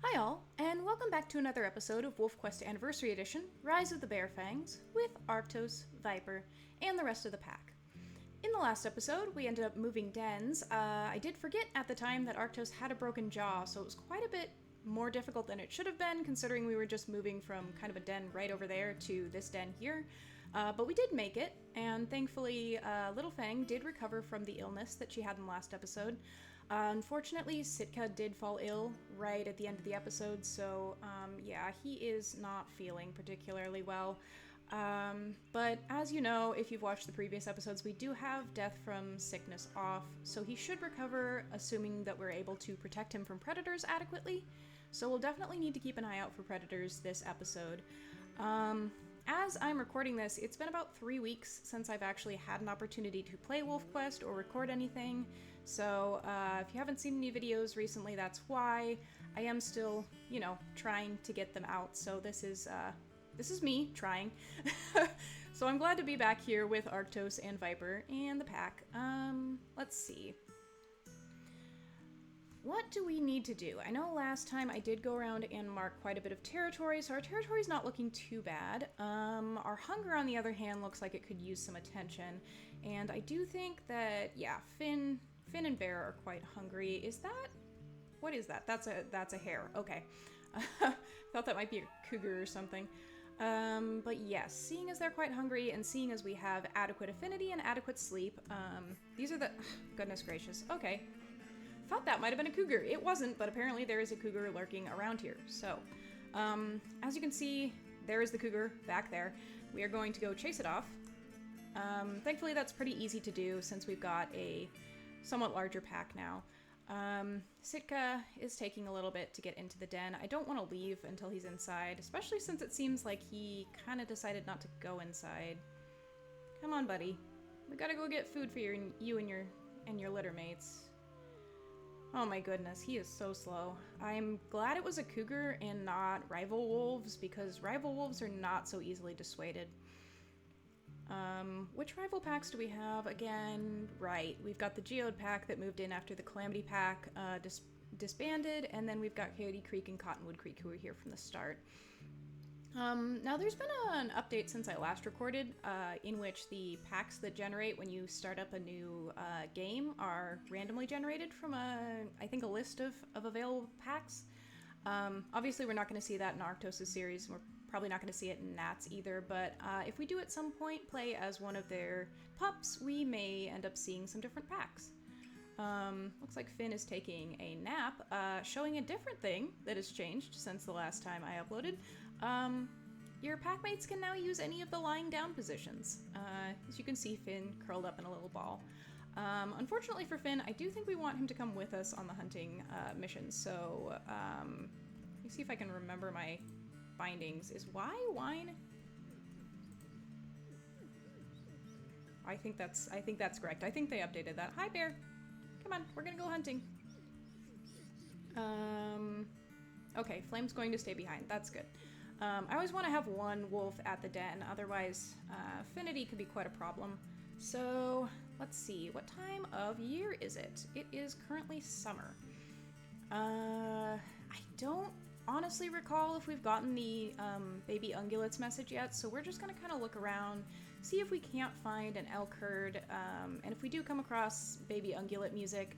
Hi all, and welcome back to another episode of WolfQuest Anniversary Edition, Rise of the Bear Fangs, with Arctos, Viper, and the rest of the pack. In the last episode, we ended up moving dens. I did forget at the time that Arctos had a broken jaw, so it was quite a bit more difficult than it should have been, considering we were just moving from kind of a den right over there to this den here. But we did make it, and thankfully, Little Fang did recover from the illness that she had in the last episode. Unfortunately, Sitka did fall ill right at the end of the episode, so yeah, he is not feeling particularly well. But as you know, if you've watched the previous episodes, we do have death from sickness off, so he should recover, assuming that we're able to protect him from predators adequately. So we'll definitely need to keep an eye out for predators this episode. As I'm recording this, it's been about 3 weeks since I've actually had an opportunity to play WolfQuest or record anything, so if you haven't seen any videos recently, that's why. I am still, trying to get them out, so this is me trying. So I'm glad to be back here with Arctos and Viper and the pack. Let's see. What do we need to do? I know last time I did go around and mark quite a bit of territory, so our territory's not looking too bad. Our hunger, on the other hand, looks like it could use some attention. And I do think that, yeah, Finn and Bear are quite hungry. Is that... What is that? That's a hare. Okay. Thought that might be a cougar or something. But yes, seeing as they're quite hungry and seeing as we have adequate affinity and adequate sleep, these are the... Goodness gracious. Okay. Thought that might have been a cougar. It wasn't, but apparently there is a cougar lurking around here. So, as you can see, there is the cougar back there. We are going to go chase it off. Thankfully that's pretty easy to do since we've got a somewhat larger pack now. Sitka is taking a little bit to get into the den. I don't want to leave until he's inside, especially since it seems like he kind of decided not to go inside. Come on, buddy. We gotta go get food for you and your litter mates. Oh my goodness, he is so slow. I'm glad it was a cougar and not rival wolves, because rival wolves are not so easily dissuaded. Which rival packs do we have? Again, right, we've got the Geode pack that moved in after the Calamity pack disbanded, and then we've got Coyote Creek and Cottonwood Creek who were here from the start. Now there's been an update since I last recorded, in which the packs that generate when you start up a new game are randomly generated from I think a list of available packs. Obviously we're not going to see that in Arctos' series, and we're probably not going to see it in Nat's either, but if we do at some point play as one of their pups, we may end up seeing some different packs. Looks like Finn is taking a nap, showing a different thing that has changed since the last time I uploaded. Your packmates can now use any of the lying down positions. As you can see, Finn curled up in a little ball. Unfortunately for Finn, I do think we want him to come with us on the hunting mission, so let me see if I can remember my bindings. Is Y wine? I think that's correct. I think they updated that. Hi, Bear. Come on, we're gonna go hunting. Okay, Flame's going to stay behind. That's good. I always want to have one wolf at the den, otherwise affinity could be quite a problem. So, let's see, what time of year is it? It is currently summer. I don't honestly recall if we've gotten the baby ungulates message yet, so we're just gonna kind of look around, see if we can't find an elk herd, and if we do come across baby ungulate music,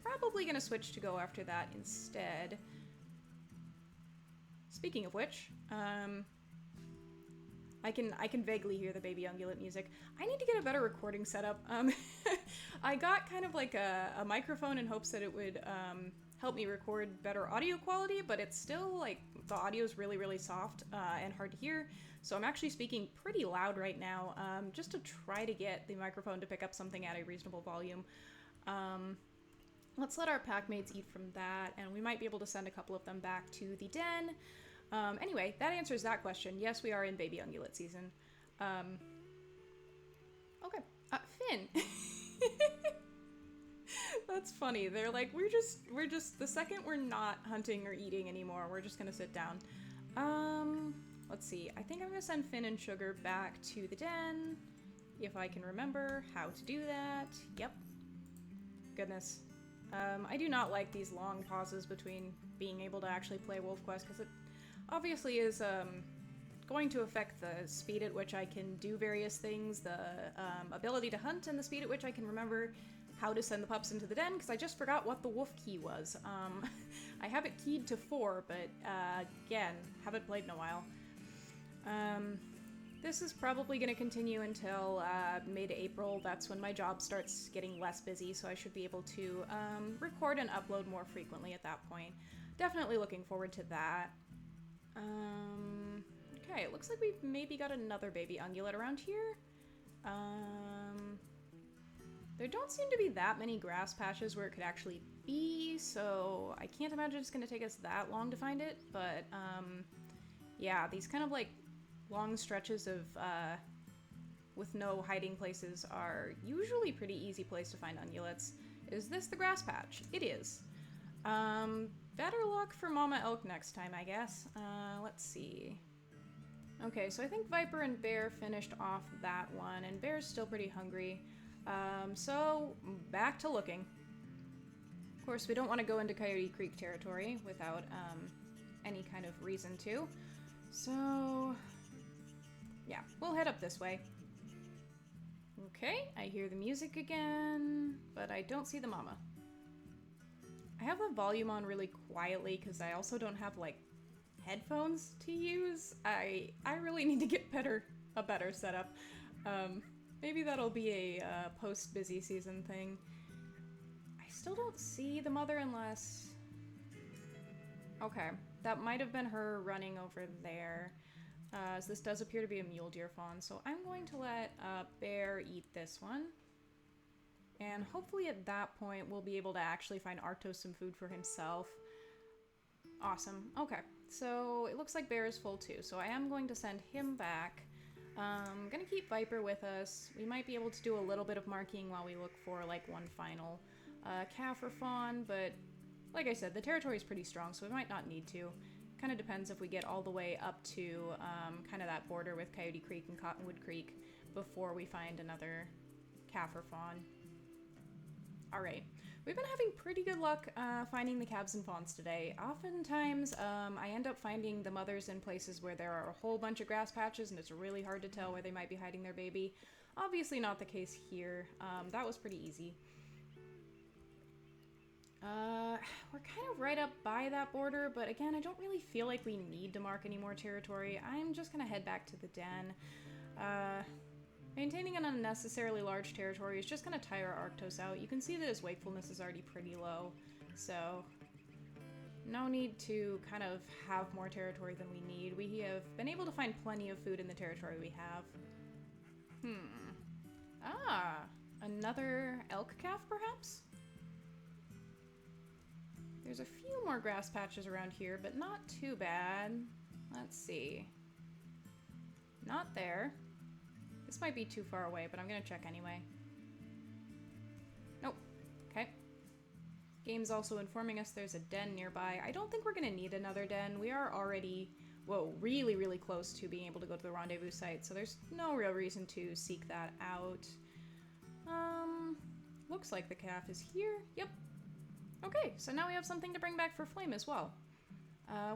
probably gonna switch to go after that instead. Speaking of which, I can vaguely hear the baby ungulate music. I need to get a better recording setup. I got kind of like a microphone in hopes that it would help me record better audio quality, but it's still like the audio is really, really soft and hard to hear. So I'm actually speaking pretty loud right now, just to try to get the microphone to pick up something at a reasonable volume. Let's let our packmates eat from that, and we might be able to send a couple of them back to the den. Anyway, that answers that question. Yes, we are in baby ungulate season. Okay. Finn. That's funny. They're like, we're just, the second we're not hunting or eating anymore, we're just gonna sit down. Let's see. I think I'm gonna send Finn and Sugar back to the den, if I can remember how to do that. Yep. Goodness. I do not like these long pauses between being able to actually play WolfQuest, because it obviously is going to affect the speed at which I can do various things, the ability to hunt, and the speed at which I can remember how to send the pups into the den, because I just forgot what the wolf key was. I have it keyed to 4, but again, haven't played in a while. This is probably going to continue until mid-April. That's when my job starts getting less busy, so I should be able to record and upload more frequently at that point. Definitely looking forward to that. Okay, it looks like we've maybe got another baby ungulate around here. There don't seem to be that many grass patches where it could actually be, so I can't imagine it's going to take us that long to find it, but yeah, these kind of like long stretches of with no hiding places are usually pretty easy place to find ungulates. Is this the grass patch? It is. Better luck for Mama Elk next time, I guess. Let's see. Okay, so I think Viper and Bear finished off that one, and Bear's still pretty hungry. So back to looking. Of course, we don't want to go into Coyote Creek territory without any kind of reason to. So yeah, we'll head up this way. Okay, I hear the music again, but I don't see the mama. I have the volume on really quietly because I also don't have like headphones to use. I really need to get a better setup. Maybe that'll be a post-busy season thing. I still don't see the mother unless... Okay, that might have been her running over there. As this does appear to be a mule deer fawn, so I'm going to let Bear eat this one. And hopefully at that point we'll be able to actually find Arctos some food for himself. Awesome. Okay, so it looks like Bear is full too, so I am going to send him back. I'm gonna keep Viper with us. We might be able to do a little bit of marking while we look for like one final calf or fawn, but like I said, the territory is pretty strong, so we might not need to. Kind of depends if we get all the way up to kind of that border with Coyote Creek and Cottonwood Creek before we find another calf or fawn. Alright, we've been having pretty good luck finding the calves and fawns today. Oftentimes, I end up finding the mothers in places where there are a whole bunch of grass patches and it's really hard to tell where they might be hiding their baby. Obviously not the case here. That was pretty easy. We're kind of right up by that border, but again, I don't really feel like we need to mark any more territory. I'm just gonna head back to the den. Maintaining an unnecessarily large territory is just gonna tire Arctos out. You can see that his wakefulness is already pretty low, so no need to kind of have more territory than we need. We have been able to find plenty of food in the territory we have. Another elk calf, perhaps? There's a few more grass patches around here, but not too bad. Let's see. Not there. This might be too far away, but I'm gonna check anyway. Nope. Okay. Game's also informing us there's a den nearby. I don't think we're gonna need another den. We are already, really, really close to being able to go to the rendezvous site, so there's no real reason to seek that out. Looks like the calf is here. Yep. Okay, so now we have something to bring back for Flame as well.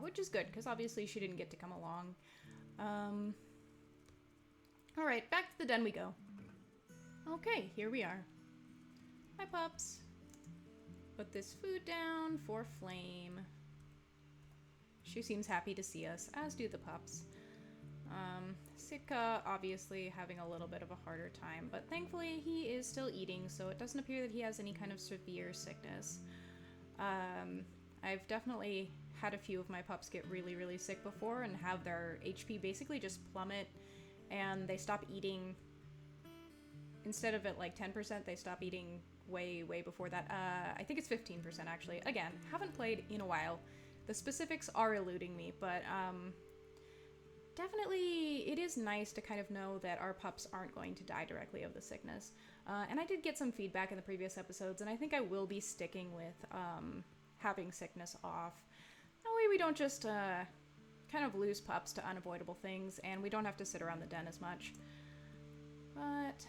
Which is good, because obviously she didn't get to come along. Alright, back to the den we go. Okay, here we are. Hi, pups. Put this food down for Flame. She seems happy to see us, as do the pups. Sitka obviously having a little bit of a harder time, but thankfully he is still eating, so it doesn't appear that he has any kind of severe sickness. I've definitely had a few of my pups get really, really sick before and have their HP basically just plummet, and they stop eating. Instead of at like 10%, they stop eating way, way before that. I think it's 15% actually. Again, haven't played in a while. The specifics are eluding me, but definitely it is nice to kind of know that our pups aren't going to die directly of the sickness. And I did get some feedback in the previous episodes, and I think I will be sticking with having sickness off. That way we don't just kind of lose pups to unavoidable things, and we don't have to sit around the den as much. But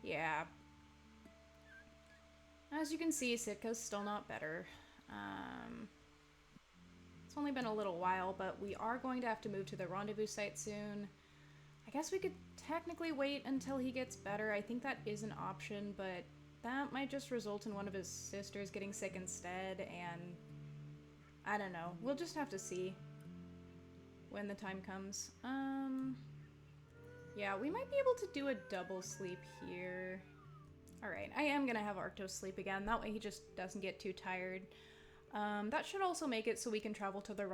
yeah. As you can see, Sitka's still not better. It's only been a little while, but we are going to have to move to the rendezvous site soon. I guess we could technically wait until he gets better. I think that is an option, but that might just result in one of his sisters getting sick instead, and I don't know. We'll just have to see when the time comes. Yeah, we might be able to do a double sleep here. Alright, I am gonna have Arctos sleep again. That way he just doesn't get too tired. That should also make it so we can travel to the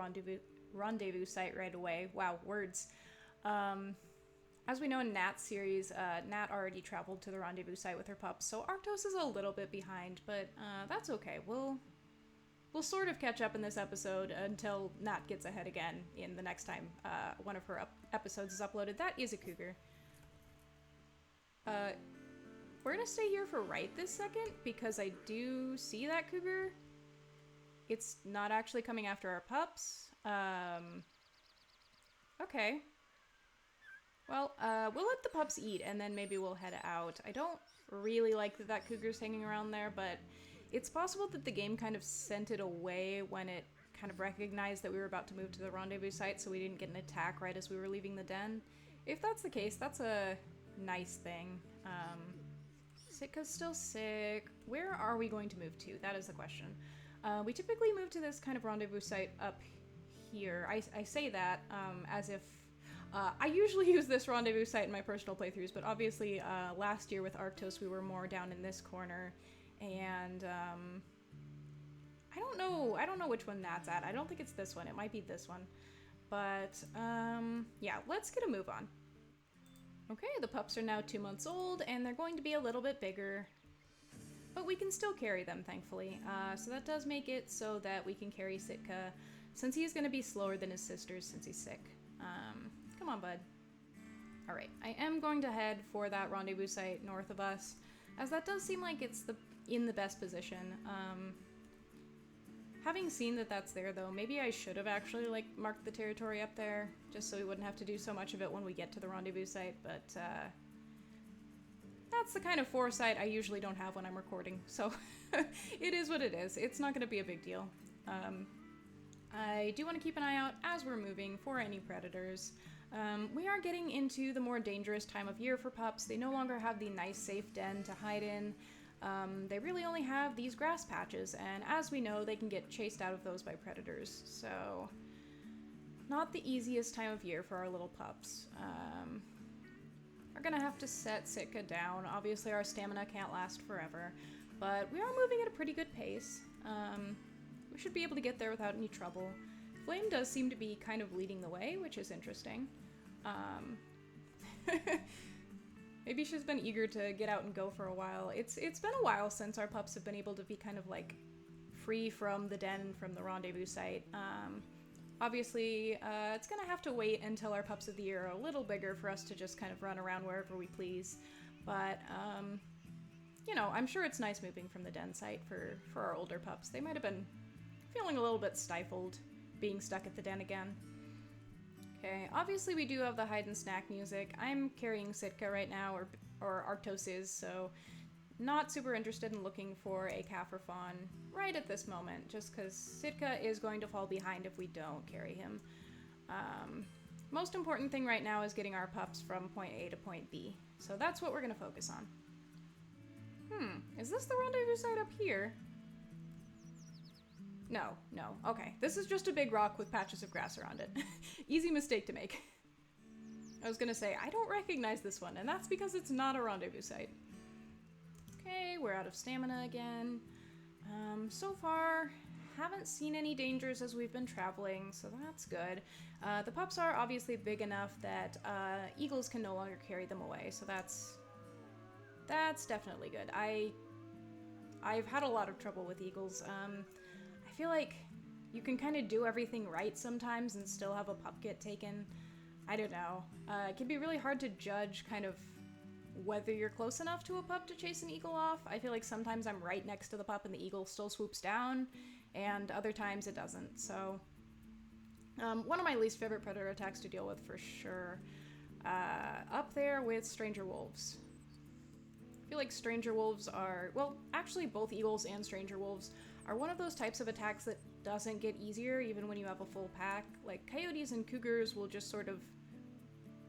rendezvous site right away. Wow, words. As we know in Nat's series, Nat already traveled to the rendezvous site with her pups, so Arctos is a little bit behind, but that's okay. We'll sort of catch up in this episode until Nat gets ahead again in the next time one of her episodes is uploaded. That is a cougar. We're gonna stay here for right this second because I do see that cougar. It's not actually coming after our pups. Okay. Well, we'll let the pups eat and then maybe we'll head out. I don't really like that cougar's hanging around there, but it's possible that the game kind of sent it away when it kind of recognized that we were about to move to the rendezvous site, so we didn't get an attack right as we were leaving the den. If that's the case, that's a nice thing. Sitka's still sick. Where are we going to move to? That is the question. We typically move to this kind of rendezvous site up here. I say that as if... I usually use this rendezvous site in my personal playthroughs, but obviously last year with Arctos we were more down in this corner, and I don't know which one that's at. I don't think it's this one. It might be this one. But yeah, let's get a move on. Okay, the pups are now 2 months old, and they're going to be a little bit bigger, but we can still carry them, thankfully. So that does make it so that we can carry Sitka, since he's going to be slower than his sisters since he's sick. Come on, bud. Alright, I am going to head for that rendezvous site north of us, as that does seem like it's in the best position. Having seen that that's there, though, maybe I should have actually, like, marked the territory up there, just so we wouldn't have to do so much of it when we get to the rendezvous site, but, that's the kind of foresight I usually don't have when I'm recording, so it is what it is. It's not going to be a big deal. I do want to keep an eye out as we're moving for any predators. We are getting into the more dangerous time of year for pups. They no longer have the nice, safe den to hide in. They really only have these grass patches, and as we know, they can get chased out of those by predators, so not the easiest time of year for our little pups. We're gonna have to set Sitka down. Obviously our stamina can't last forever, but we are moving at a pretty good pace. We should be able to get there without any trouble. Flame does seem to be kind of leading the way, which is interesting. Maybe she's been eager to get out and go for a while. It's been a while since our pups have been able to be kind of like free from the den, from the rendezvous site. Obviously, it's gonna have to wait until our pups of the year are a little bigger for us to just kind of run around wherever we please. But, you know, I'm sure it's nice moving from the den site for our older pups. They might have been feeling a little bit stifled being stuck at the den again. Okay, obviously we do have the hide and snack music. I'm carrying Sitka right now, or Arctos is, so not super interested in looking for a calf or fawn right at this moment, just because Sitka is going to fall behind if we don't carry him. Most important thing right now is getting our pups from point A to point B, so that's what we're going to focus on. Is this the rendezvous site up here? No. Okay. This is just a big rock with patches of grass around it. Easy mistake to make. I was gonna say, I don't recognize this one, and that's because it's not a rendezvous site. Okay, we're out of stamina again. So far, haven't seen any dangers as we've been traveling, so that's good. The pups are obviously big enough that eagles can no longer carry them away, so that's definitely good. I've had a lot of trouble with eagles. I feel like you can kind of do everything right sometimes and still have a pup get taken. I don't know. It can be really hard to judge kind of whether you're close enough to a pup to chase an eagle off. I feel like sometimes I'm right next to the pup and the eagle still swoops down, and other times it doesn't. So, one of my least favorite predator attacks to deal with for sure. Up there with stranger wolves. I feel like stranger wolves are, well, actually both eagles and stranger wolves are one of those types of attacks that doesn't get easier even when you have a full pack. Like, coyotes and cougars will just sort of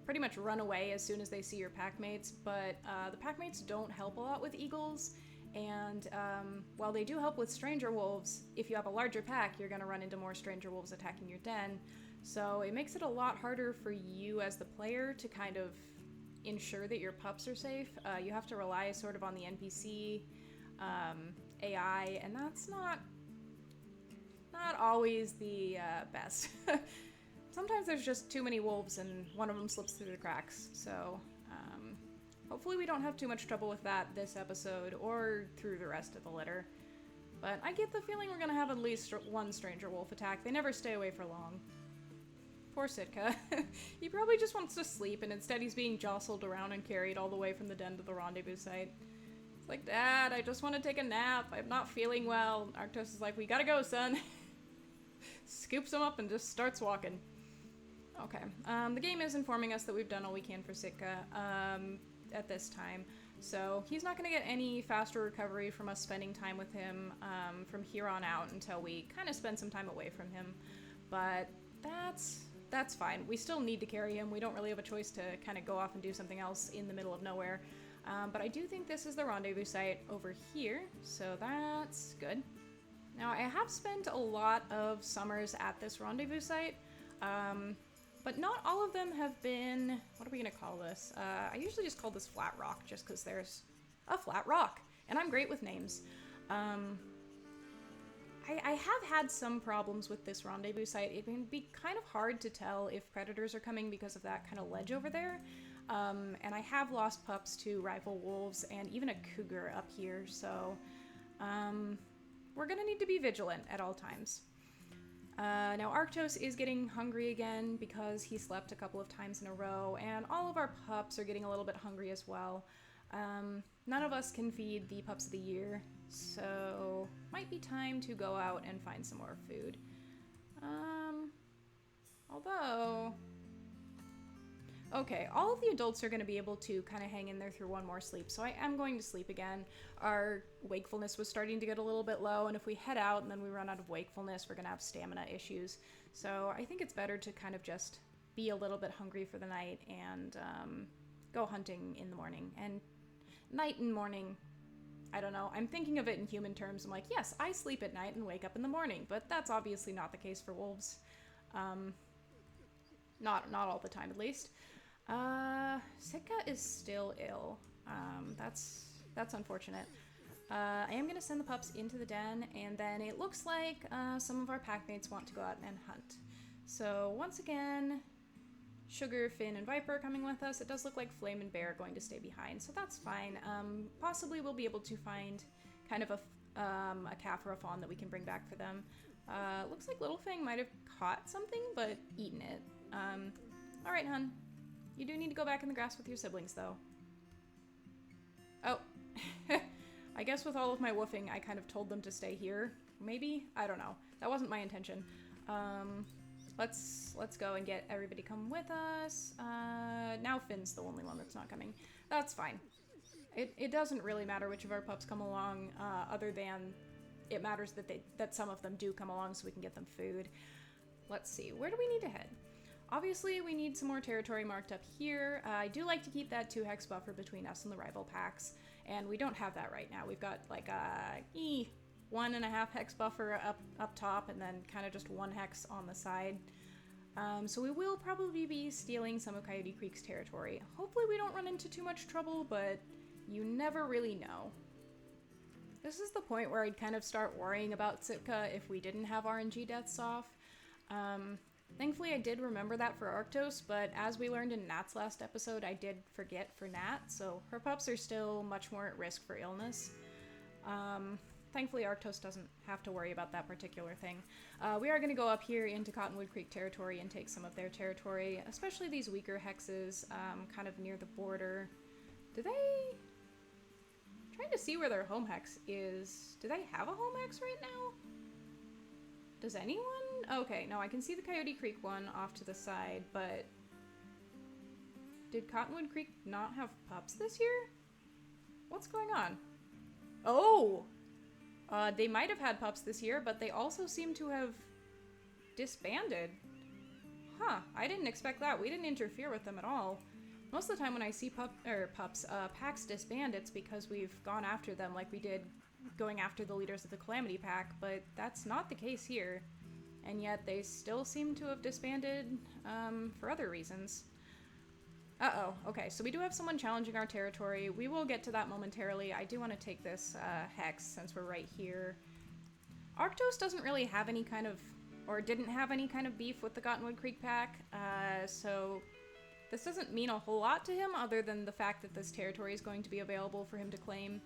pretty much run away as soon as they see your pack mates, but the pack mates don't help a lot with eagles, and while they do help with stranger wolves, if you have a larger pack, you're going to run into more stranger wolves attacking your den, so it makes it a lot harder for you as the player to kind of ensure that your pups are safe. You have to rely sort of on the NPC AI, and that's not always the best. Sometimes there's just too many wolves and one of them slips through the cracks, so hopefully we don't have too much trouble with that this episode or through the rest of the litter. But I get the feeling we're gonna have at least one stranger wolf attack. They never stay away for long. Poor Sitka. He probably just wants to sleep, and instead he's being jostled around and carried all the way from the den to the rendezvous site. It's like, Dad, I just want to take a nap. I'm not feeling well. Arctos is like, we gotta go, son. Scoops him up and just starts walking. Okay. The game is informing us that we've done all we can for Sitka at this time. So he's not going to get any faster recovery from us spending time with him from here on out until we kind of spend some time away from him. But that's fine. We still need to carry him. We don't really have a choice to kind of go off and do something else in the middle of nowhere. But I do think this is the rendezvous site over here, so that's good. Now, I have spent a lot of summers at this rendezvous site, but not all of them have been... What are we going to call this? I usually just call this Flat Rock, just because there's a flat rock, and I'm great with names. I have had some problems with this rendezvous site. It can be kind of hard to tell if predators are coming because of that kind of ledge over there. And I have lost pups to rival wolves and even a cougar up here, so we're gonna need to be vigilant at all times. Now Arctos is getting hungry again because he slept a couple of times in a row, and all of our pups are getting a little bit hungry as well. None of us can feed the pups of the year, so might be time to go out and find some more food. Although... Okay, all of the adults are going to be able to kind of hang in there through one more sleep, so I am going to sleep again. Our wakefulness was starting to get a little bit low, and if we head out and then we run out of wakefulness, we're going to have stamina issues. So I think it's better to kind of just be a little bit hungry for the night and go hunting in the morning. And night and morning, I don't know, I'm thinking of it in human terms. I'm like, yes, I sleep at night and wake up in the morning, but that's obviously not the case for wolves. Not all the time, at least. Sitka is still ill. That's unfortunate. I am going to send the pups into the den, and then it looks like some of our packmates want to go out and hunt. So once again, Sugar, Finn, and Viper are coming with us. It does look like Flame and Bear are going to stay behind, so that's fine. Possibly we'll be able to find kind of a calf or a fawn that we can bring back for them. Looks like Little Fang might have caught something, but eaten it. Alright, hun. You do need to go back in the grass with your siblings, though. Oh. I guess with all of my woofing, I kind of told them to stay here. Maybe? I don't know. That wasn't my intention. Let's go and get everybody come with us. Now Finn's the only one that's not coming. That's fine. It doesn't really matter which of our pups come along, other than it matters that some of them do come along so we can get them food. Let's see. Where do we need to head? Obviously, we need some more territory marked up here. I do like to keep that 2 hex buffer between us and the rival packs, and we don't have that right now. We've got like a 1.5 hex buffer up top, and then kind of just 1 hex on the side. So we will probably be stealing some of Coyote Creek's territory. Hopefully we don't run into too much trouble, but you never really know. This is the point where I'd kind of start worrying about Sitka if we didn't have RNG deaths off. Thankfully, I did remember that for Arctos, but as we learned in Nat's last episode, I did forget for Nat, so her pups are still much more at risk for illness. Thankfully, Arctos doesn't have to worry about that particular thing. We are going to go up here into Cottonwood Creek territory and take some of their territory, especially these weaker hexes, kind of near the border. Do they... I'm trying to see where their home hex is. Do they have a home hex right now? Does anyone? Okay, no, I can see the Coyote Creek one off to the side, but did Cottonwood Creek not have pups this year? What's going on? Oh! They might have had pups this year, but they also seem to have disbanded. Huh, I didn't expect that. We didn't interfere with them at all. Most of the time when I see packs disband, it's because we've gone after them like we did going after the leaders of the Calamity Pack, but that's not the case here. And yet they still seem to have disbanded for other reasons. Uh-oh. Okay, so we do have someone challenging our territory. We will get to that momentarily. I do want to take this hex since we're right here. Arctos doesn't really have any kind of, or didn't have any kind of beef with the Cottonwood Creek Pack, so this doesn't mean a whole lot to him other than the fact that this territory is going to be available for him to claim.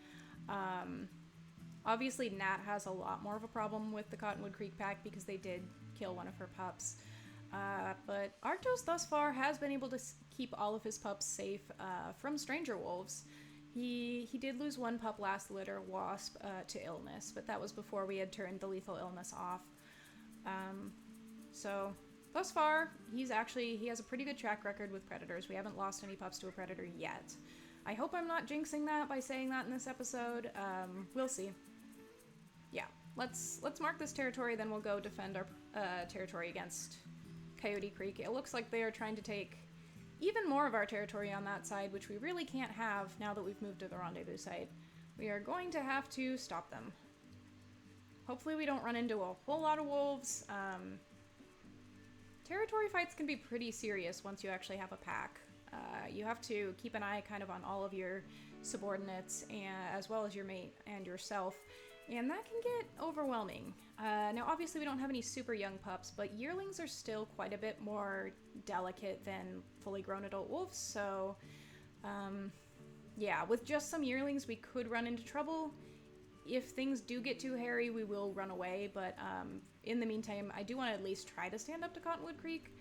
Obviously, Nat has a lot more of a problem with the Cottonwood Creek Pack because they did kill one of her pups. But Arctos thus far has been able to keep all of his pups safe from stranger wolves. He did lose one pup last litter, Wasp, to illness, but that was before we had turned the lethal illness off. So thus far, he has a pretty good track record with predators. We haven't lost any pups to a predator yet. I hope I'm not jinxing that by saying that in this episode. We'll see. Yeah, let's mark this territory, then we'll go defend our territory against Coyote Creek. It looks like they are trying to take even more of our territory on that side, which we really can't have now that we've moved to the rendezvous site. We are going to have to stop them. Hopefully we don't run into a whole lot of wolves. Territory fights can be pretty serious once you actually have a pack. You have to keep an eye kind of on all of your subordinates, and as well as your mate and yourself, and that can get overwhelming. Now obviously we don't have any super young pups, but yearlings are still quite a bit more delicate than fully grown adult wolves, so yeah, with just some yearlings we could run into trouble. If things do get too hairy, we will run away, but in the meantime, I do want to at least try to stand up to Cottonwood Creek.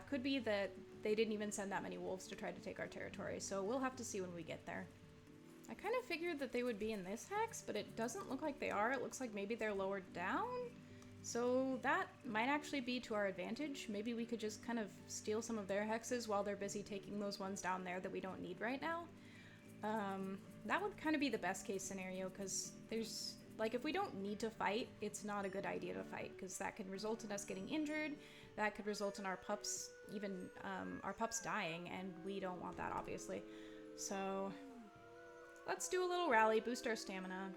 Could be that they didn't even send that many wolves to try to take our territory, so we'll have to see when we get there. I kind of figured that they would be in this hex, but it doesn't look like they are. It looks like maybe they're lower down, so that might actually be to our advantage. Maybe we could just kind of steal some of their hexes while they're busy taking those ones down there that we don't need right now. That would kind of be the best case scenario, because there's, like, if we don't need to fight, it's not a good idea to fight, because that could result in us getting injured, that could result in our pups, even our pups dying, and we don't want that, obviously. So let's do a little rally, boost our stamina.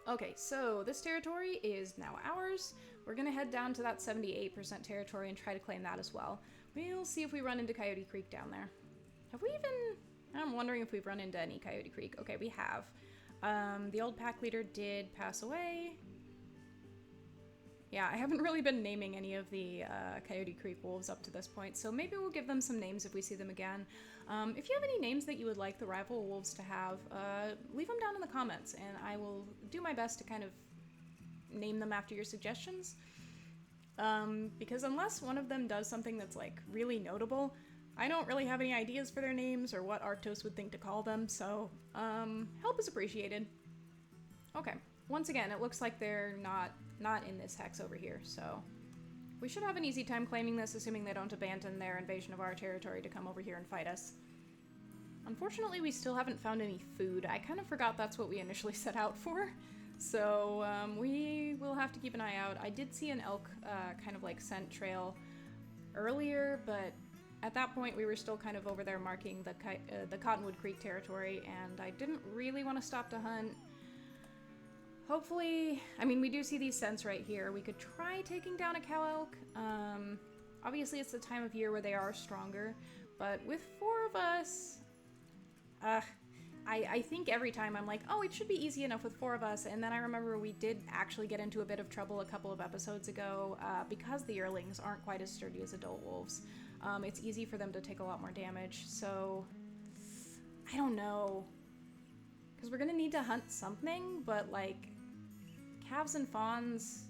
Okay, so this territory is now ours. We're gonna head down to that 78% territory and try to claim that as well. We'll see if we run into Coyote Creek down there. Have we even... I'm wondering if we've run into any Coyote Creek. Okay, we have. The old pack leader did pass away. Yeah, I haven't really been naming any of the Coyote Creek wolves up to this point, so maybe we'll give them some names if we see them again. If you have any names that you would like the rival wolves to have, leave them down in the comments, and I will do my best to kind of name them after your suggestions. Because unless one of them does something that's, like, really notable, I don't really have any ideas for their names or what Arctos would think to call them, so help is appreciated. Okay, once again, it looks like they're not in this hex over here, so we should have an easy time claiming this, assuming they don't abandon their invasion of our territory to come over here and fight us. Unfortunately, we still haven't found any food. I kind of forgot that's what we initially set out for, so we will have to keep an eye out. I did see an elk kind of like scent trail earlier, but at that point, we were still kind of over there marking the Cottonwood Creek territory, and I didn't really want to stop to hunt. Hopefully, I mean, we do see these scents right here. We could try taking down a cow elk. Obviously, it's the time of year where they are stronger, but with 4 of us, I think every time I'm like, oh, it should be easy enough with 4 of us, and then I remember we did actually get into a bit of trouble a couple of episodes ago because the yearlings aren't quite as sturdy as adult wolves. It's easy for them to take a lot more damage, so I don't know. Because we're gonna need to hunt something, but like calves and fawns,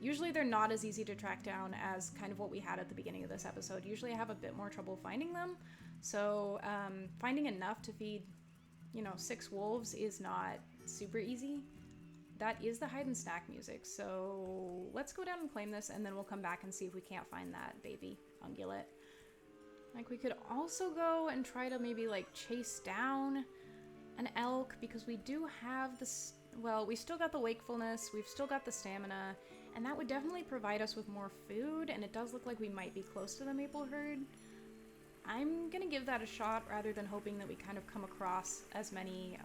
usually they're not as easy to track down as kind of what we had at the beginning of this episode. Usually I have a bit more trouble finding them, so finding enough to feed, 6 wolves is not super easy. That is the hide and snack music, so let's go down and claim this, and then we'll come back and see if we can't find that baby ungulate. Like, we could also go and try to maybe, like, chase down an elk because we do have this. Well, we still got the wakefulness, we've still got the stamina, and that would definitely provide us with more food, and it does look like we might be close to the maple herd. I'm gonna give that a shot rather than hoping that we kind of come across as many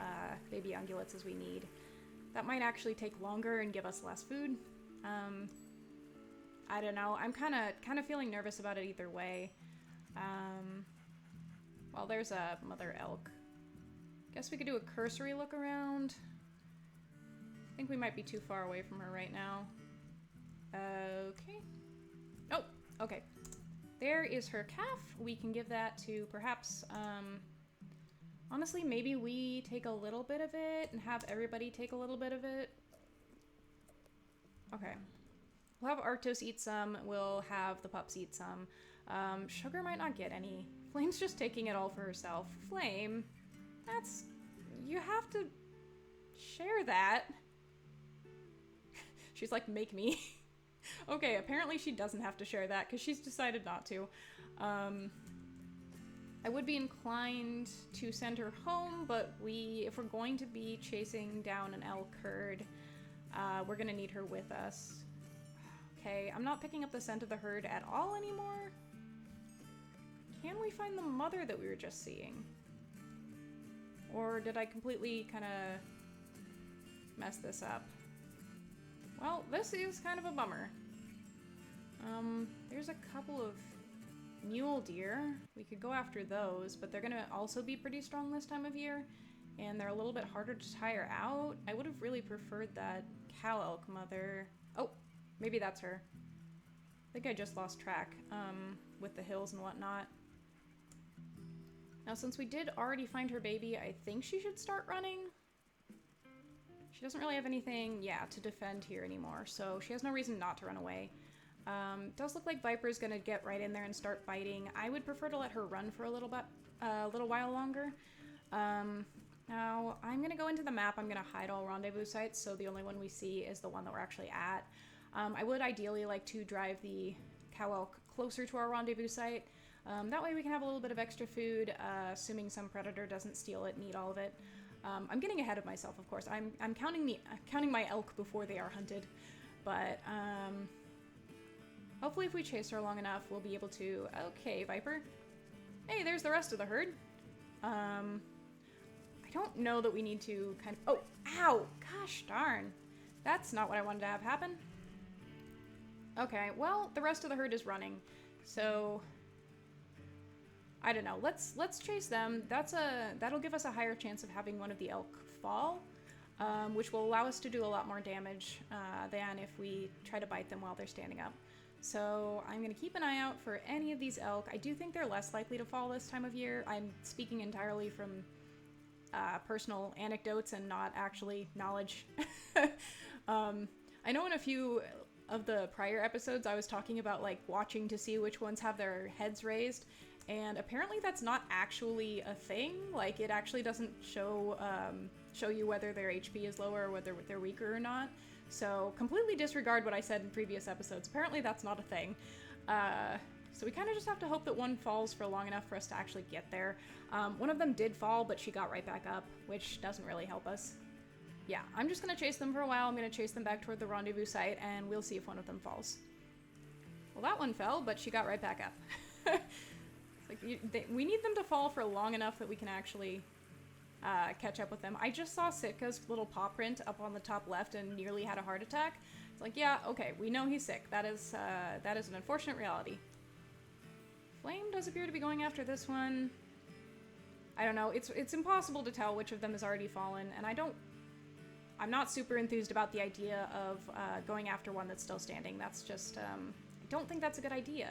baby ungulates as we need. That might actually take longer and give us less food. I don't know. I'm kind of feeling nervous about it either way. Well, there's a mother elk. Guess we could do a cursory look around. I think we might be too far away from her right now. Okay. Oh, okay. There is her calf. We can give that to perhaps, honestly, maybe we take a little bit of it and have everybody take a little bit of it. Okay. We'll have Arctos eat some. We'll have the pups eat some. Sugar might not get any. Flame's just taking it all for herself. Flame, that's... You have to share that. She's like, make me. Okay, apparently she doesn't have to share that because she's decided not to. I would be inclined to send her home, but if we're going to be chasing down an elk herd, we're gonna need her with us. Okay, I'm not picking up the scent of the herd at all anymore. Can we find the mother that we were just seeing? Or did I completely kind of mess this up? Well, this is kind of a bummer. There's a couple of mule deer. We could go after those, but they're gonna also be pretty strong this time of year, and they're a little bit harder to tire out. I would have really preferred that cow elk mother. Oh, maybe that's her. I think I just lost track, with the hills and whatnot. Now, since we did already find her baby, I think she should start running. She doesn't really have anything, to defend here anymore, so she has no reason not to run away. Does look like Viper's gonna get right in there and start biting. I would prefer to let her run for a little while longer. Now, I'm gonna go into the map. I'm gonna hide all rendezvous sites, so the only one we see is the one that we're actually at. I would ideally like to drive the cow elk closer to our rendezvous site. That way we can have a little bit of extra food, assuming some predator doesn't steal it and eat all of it. I'm getting ahead of myself, of course. I'm counting my elk before they are hunted, but hopefully if we chase her long enough, we'll be able to... Okay, Viper. Hey, there's the rest of the herd. I don't know that we need to kind of... Oh, ow! Gosh darn. That's not what I wanted to have happen. Okay, well, the rest of the herd is running, so... I don't know. Let's chase them. That'll give us a higher chance of having one of the elk fall, which will allow us to do a lot more damage than if we try to bite them while they're standing up. So I'm gonna keep an eye out for any of these elk. I do think they're less likely to fall this time of year. I'm speaking entirely from personal anecdotes and not actually knowledge. I know in a few of the prior episodes I was talking about like watching to see which ones have their heads raised. And apparently that's not actually a thing. Like, it actually doesn't show you whether their HP is lower or whether they're weaker or not. So completely disregard what I said in previous episodes. Apparently that's not a thing. So we kind of just have to hope that one falls for long enough for us to actually get there. One of them did fall, but she got right back up, which doesn't really help us. Yeah, I'm just going to chase them for a while. I'm going to chase them back toward the rendezvous site, and we'll see if one of them falls. Well, that one fell, but she got right back up. We need them to fall for long enough that we can actually catch up with them. I just saw Sitka's little paw print up on the top left and nearly had a heart attack. It's like, yeah, okay, we know he's sick. That is an unfortunate reality. Flame does appear to be going after this one. I don't know. It's impossible to tell which of them has already fallen, and I'm not super enthused about the idea of going after one that's still standing. That's just, I don't think that's a good idea.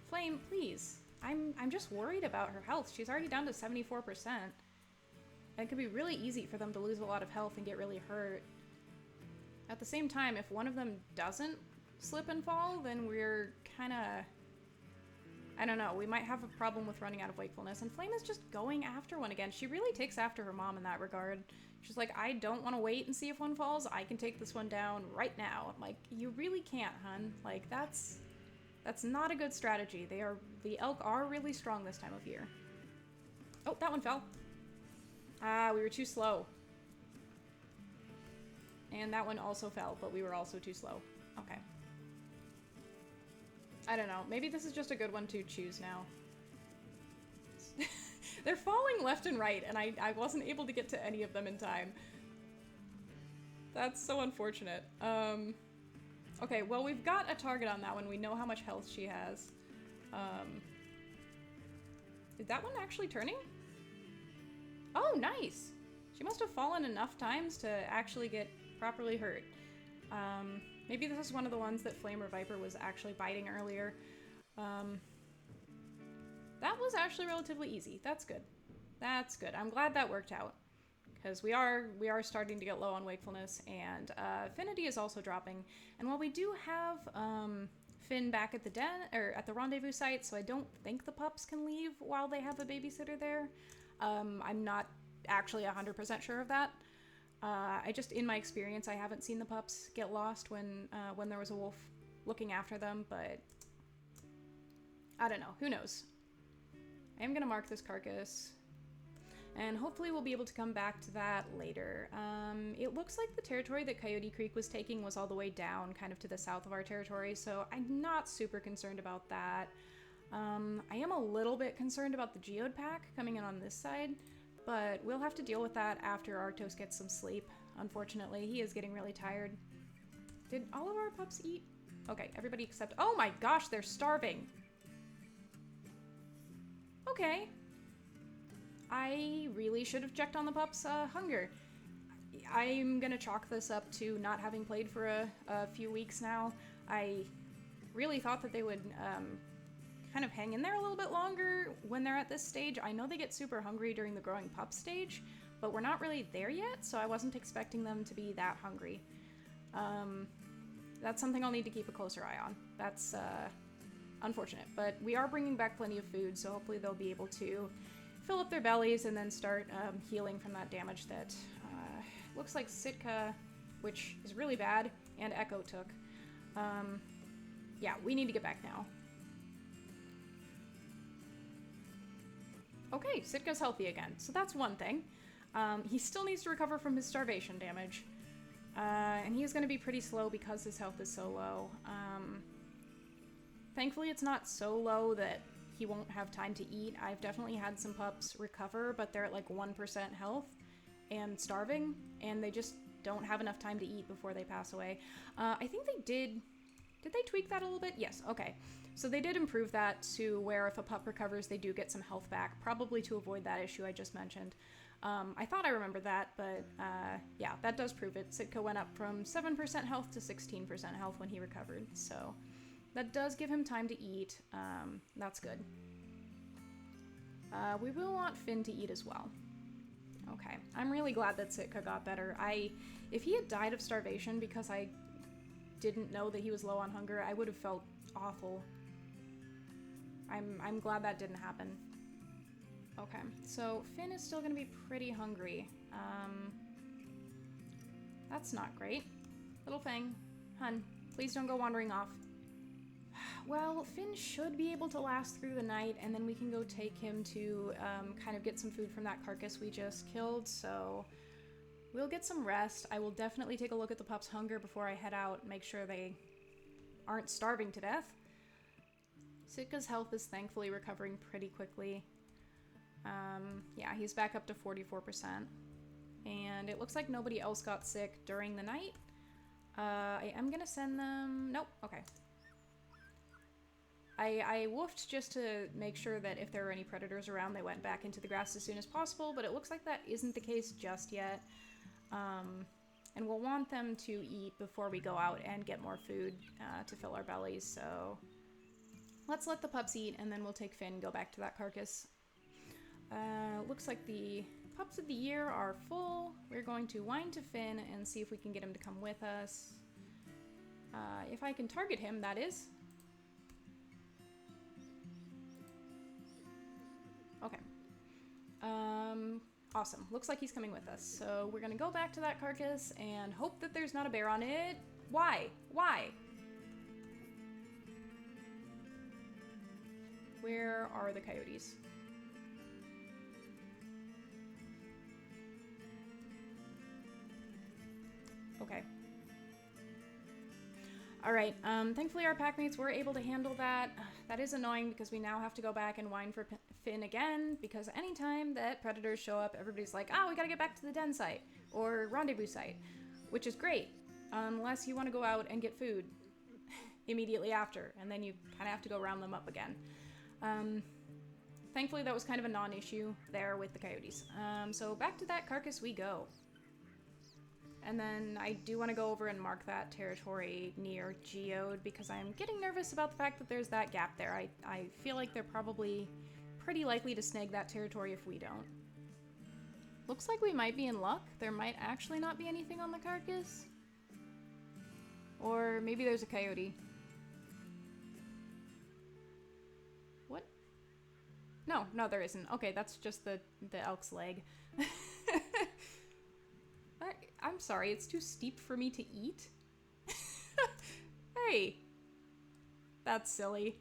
Flame, please. I'm just worried about her health. She's already down to 74%. And it could be really easy for them to lose a lot of health and get really hurt. At the same time, if one of them doesn't slip and fall, then we're kind of... I don't know, we might have a problem with running out of wakefulness. And Flame is just going after one again. She really takes after her mom in that regard. She's like, I don't want to wait and see if one falls. I can take this one down right now. I'm like, you really can't, hun. Like, that's not a good strategy. The elk are really strong this time of year. Oh, that one fell. Ah, we were too slow. And that one also fell, but we were also too slow. Okay. I don't know. Maybe this is just a good one to choose now. They're falling left and right, and I wasn't able to get to any of them in time. That's so unfortunate. Okay, well, we've got a target on that one. We know how much health she has. Is that one actually turning? Oh, nice! She must have fallen enough times to actually get properly hurt. Maybe this is one of the ones that Flame or Viper was actually biting earlier. That was actually relatively easy. That's good. That's good. I'm glad that worked out. Because we are starting to get low on wakefulness, and affinity is also dropping. And while we do have Finn back at the den, or at the rendezvous site, so I don't think the pups can leave while they have a babysitter there. I'm not actually 100% sure of that. I just, in my experience, I haven't seen the pups get lost when there was a wolf looking after them, but I don't know. Who knows? I am going to mark this carcass, and hopefully we'll be able to come back to that later. It looks like the territory that Coyote Creek was taking was all the way down, kind of to the south of our territory, so I'm not super concerned about that. I am a little bit concerned about the geode pack coming in on this side, but we'll have to deal with that after Arctos gets some sleep. Unfortunately, he is getting really tired. Did all of our pups eat? Okay, everybody except... Oh my gosh, they're starving! Okay. I really should have checked on the pups' hunger. I'm gonna chalk this up to not having played for a few weeks now. I really thought that they would kind of hang in there a little bit longer when they're at this stage. I know they get super hungry during the growing pup stage, but we're not really there yet, so I wasn't expecting them to be that hungry. That's something I'll need to keep a closer eye on. That's unfortunate, but we are bringing back plenty of food, so hopefully they'll be able to fill up their bellies and then start healing from that damage that looks like Sitka, which is really bad, and Echo took. Yeah, we need to get back now. Okay, Sitka's healthy again, so that's one thing. He still needs to recover from his starvation damage, and he is going to be pretty slow because his health is so low. Thankfully, it's not so low that he won't have time to eat. I've definitely had some pups recover, but they're at like 1% health and starving, and they just don't have enough time to eat before they pass away. I think they did they tweak that a little bit? Yes, okay. So they did improve that to where if a pup recovers, they do get some health back, probably to avoid that issue I just mentioned. I thought I remembered that, but yeah, that does prove it. Sitka went up from 7% health to 16% health when he recovered, so that does give him time to eat. That's good. We will want Finn to eat as well. Okay, I'm really glad that Sitka got better. If he had died of starvation because I didn't know that he was low on hunger, I would have felt awful. I'm glad that didn't happen. Okay, so Finn is still gonna be pretty hungry. That's not great. Little Fang, hun, please don't go wandering off. Well, Finn should be able to last through the night, and then we can go take him to kind of get some food from that carcass we just killed, so we'll get some rest. I will definitely take a look at the pups' hunger before I head out, make sure they aren't starving to death. Sitka's health is thankfully recovering pretty quickly. Yeah, he's back up to 44%. And it looks like nobody else got sick during the night. I am gonna send them... Nope, okay. I woofed just to make sure that if there were any predators around, they went back into the grass as soon as possible, but it looks like that isn't the case just yet. And we'll want them to eat before we go out and get more food to fill our bellies, so let's let the pups eat, and then we'll take Finn and go back to that carcass. Looks like the pups of the year are full. We're going to wind to Finn and see if we can get him to come with us. If I can target him, that is. Okay. Awesome. Looks like he's coming with us. So we're gonna go back to that carcass and hope that there's not a bear on it. Why? Why? Where are the coyotes? Alright, thankfully our packmates were able to handle that. That is annoying because we now have to go back and whine for Finn again, because anytime that predators show up, everybody's like, oh, we gotta get back to the den site, or rendezvous site, which is great, unless you want to go out and get food immediately after, and then you kind of have to go round them up again. Thankfully that was kind of a non-issue there with the coyotes. So back to that carcass we go. And then I do want to go over and mark that territory near Geode because I'm getting nervous about the fact that there's that gap there. I feel like they're probably pretty likely to snag that territory if we don't. Looks like we might be in luck. There might actually not be anything on the carcass. Or maybe there's a coyote. What? No, there isn't. Okay, that's just the elk's leg. I'm sorry, it's too steep for me to eat? Hey! That's silly.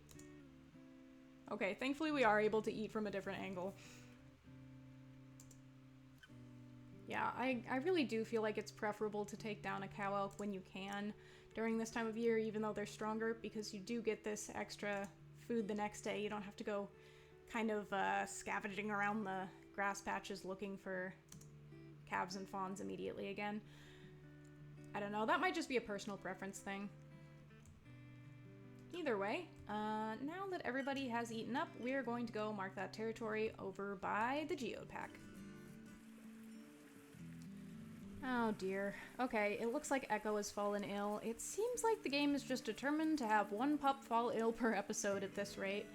Okay, thankfully we are able to eat from a different angle. Yeah, I really do feel like it's preferable to take down a cow elk when you can during this time of year, even though they're stronger, because you do get this extra food the next day. You don't have to go kind of scavenging around the grass patches looking for calves and fawns immediately again. I don't know, that might just be a personal preference thing. Either way, now that everybody has eaten up, we're going to go mark that territory over by the geode pack. Oh dear. Okay, it looks like Echo has fallen ill. It seems like the game is just determined to have one pup fall ill per episode at this rate.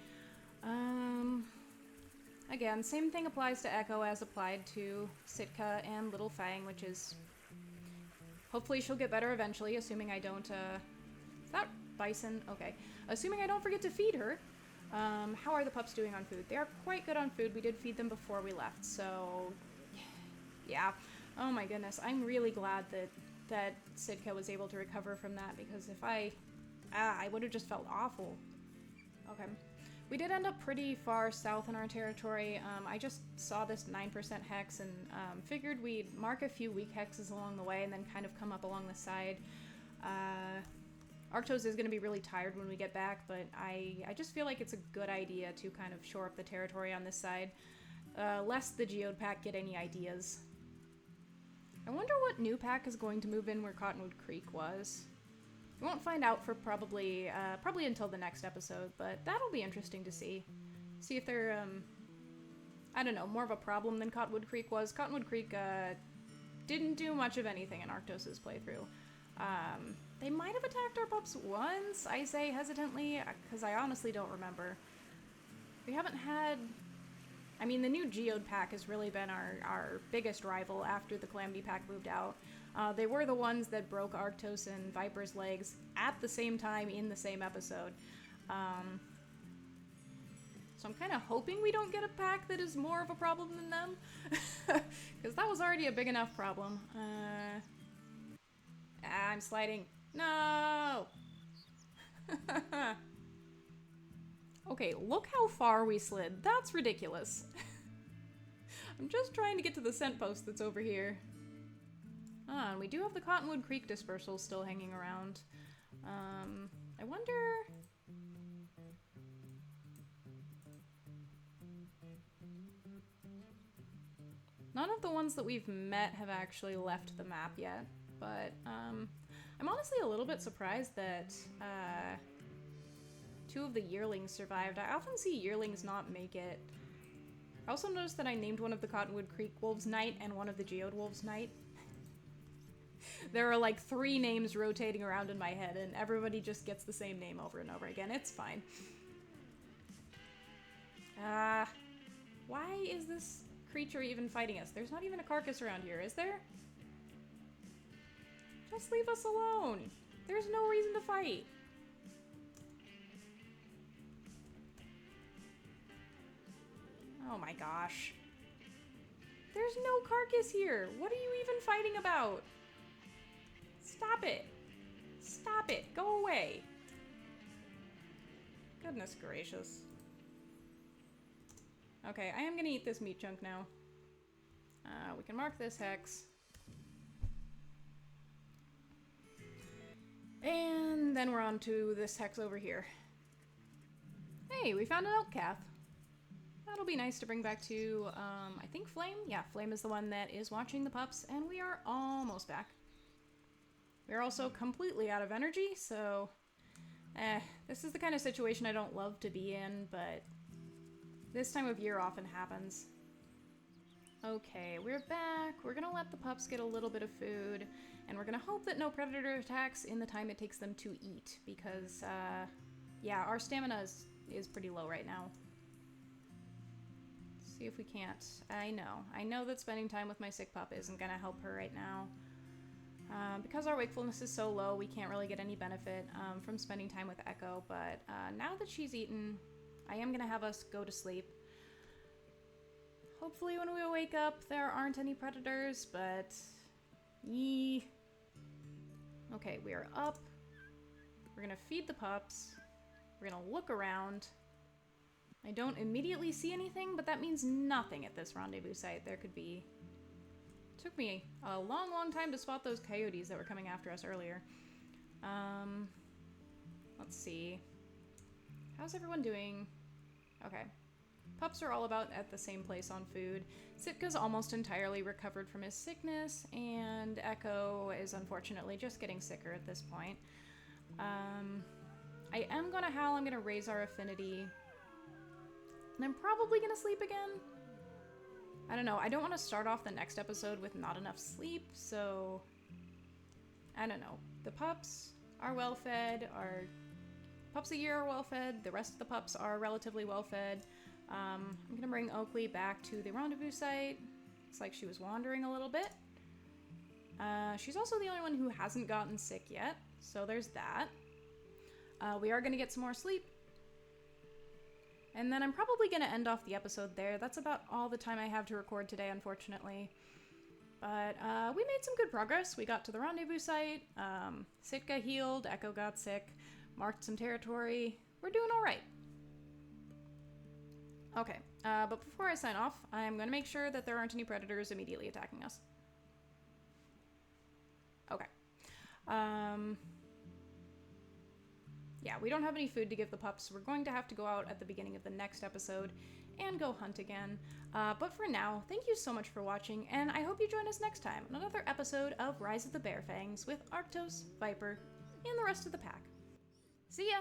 Again, same thing applies to Echo as applied to Sitka and Little Fang, which is... Hopefully she'll get better eventually, assuming I don't, Is that bison? Okay. Assuming I don't forget to feed her. How are the pups doing on food? They are quite good on food. We did feed them before we left, so... Yeah. Oh my goodness. I'm really glad that Sitka was able to recover from that, because if I would have just felt awful. Okay. We did end up pretty far south in our territory. I just saw this 9% hex and figured we'd mark a few weak hexes along the way and then kind of come up along the side. Arctos is going to be really tired when we get back, but I just feel like it's a good idea to kind of shore up the territory on this side, lest the geode pack get any ideas. I wonder what new pack is going to move in where Cottonwood Creek was. We won't find out for probably until the next episode, but that'll be interesting to see. See if they're, I don't know, more of a problem than Cottonwood Creek was. Cottonwood Creek, didn't do much of anything in Arctos' playthrough. They might have attacked our pups once, I say hesitantly, because I honestly don't remember. We haven't had... I mean, the new Geode pack has really been our biggest rival after the Calamity pack moved out. They were the ones that broke Arctos and Viper's legs at the same time in the same episode. So I'm kind of hoping we don't get a pack that is more of a problem than them. Because that was already a big enough problem. I'm sliding. No! Okay, look how far we slid. That's ridiculous. I'm just trying to get to the scent post that's over here. Ah, and we do have the Cottonwood Creek dispersal still hanging around. I wonder... None of the ones that we've met have actually left the map yet, but I'm honestly a little bit surprised that two of the yearlings survived. I often see yearlings not make it. I also noticed that I named one of the Cottonwood Creek Wolves Knight and one of the Geode Wolves Knight. There are like 3 names rotating around in my head, and everybody just gets the same name over and over again. It's fine. Why is this creature even fighting us? There's not even a carcass around here, is there? Just leave us alone. There's no reason to fight. Oh my gosh. There's no carcass here. What are you even fighting about? Stop it. Stop it. Go away. Goodness gracious. Okay, I am gonna eat this meat chunk now. We can mark this hex. And And then we're on to this hex over here. Hey, we found an elk calf. That'll be nice to bring back to, I think Flame? Yeah, Flame is the one that is watching the pups, and we are almost back. We're also completely out of energy, so... this is the kind of situation I don't love to be in, but this time of year often happens. Okay, we're back. We're gonna let the pups get a little bit of food, and we're gonna hope that no predator attacks in the time it takes them to eat, because, yeah, our stamina is pretty low right now. Let's see if we can't. I know that spending time with my sick pup isn't gonna help her right now. Because our wakefulness is so low, we can't really get any benefit from spending time with Echo, but now that she's eaten, I am gonna have us go to sleep. Hopefully when we wake up, there aren't any predators, but... Yee. Okay, we are up. We're gonna feed the pups. We're gonna look around. I don't immediately see anything, but that means nothing at this rendezvous site. There could be... Took me a long, long time to spot those coyotes that were coming after us earlier. Let's see. How's everyone doing? Okay. Pups are all about at the same place on food. Sitka's almost entirely recovered from his sickness, and Echo is unfortunately just getting sicker at this point. I am gonna howl, I'm gonna raise our affinity, and I'm probably gonna sleep again. I don't know, I don't want to start off the next episode with not enough sleep, so... I don't know. The pups are well fed, our pups a year are well fed, the rest of the pups are relatively well fed. I'm gonna bring Oakley back to the rendezvous site. Looks like she was wandering a little bit. She's also the only one who hasn't gotten sick yet, so there's that. We are gonna get some more sleep. And then I'm probably gonna end off the episode there. That's about all the time I have to record today, unfortunately. But we made some good progress. We got to the rendezvous site. Sitka healed, Echo got sick, marked some territory. We're doing all right. Okay, but before I sign off, I'm going to make sure that there aren't any predators immediately attacking us. Okay. Yeah, we don't have any food to give the pups. We're going to have to go out at the beginning of the next episode and go hunt again. But for now, thank you so much for watching, and I hope you join us next time on another episode of Rise of the Bear Fangs with Arctos, Viper, and the rest of the pack. See ya!